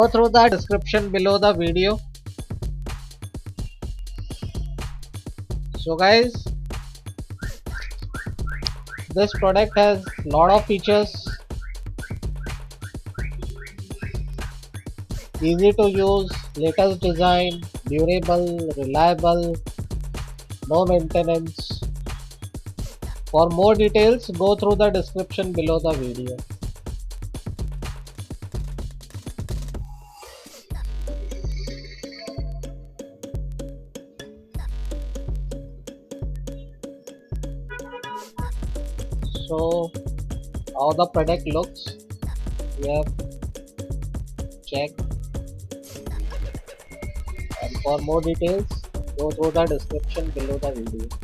Go through the description below the video. So guys, this product has lot of features, easy to use, latest design, durable, reliable, no maintenance. For more details, go through the description below the video. So how the product looks, we have checked, and for more details go through the description below the video.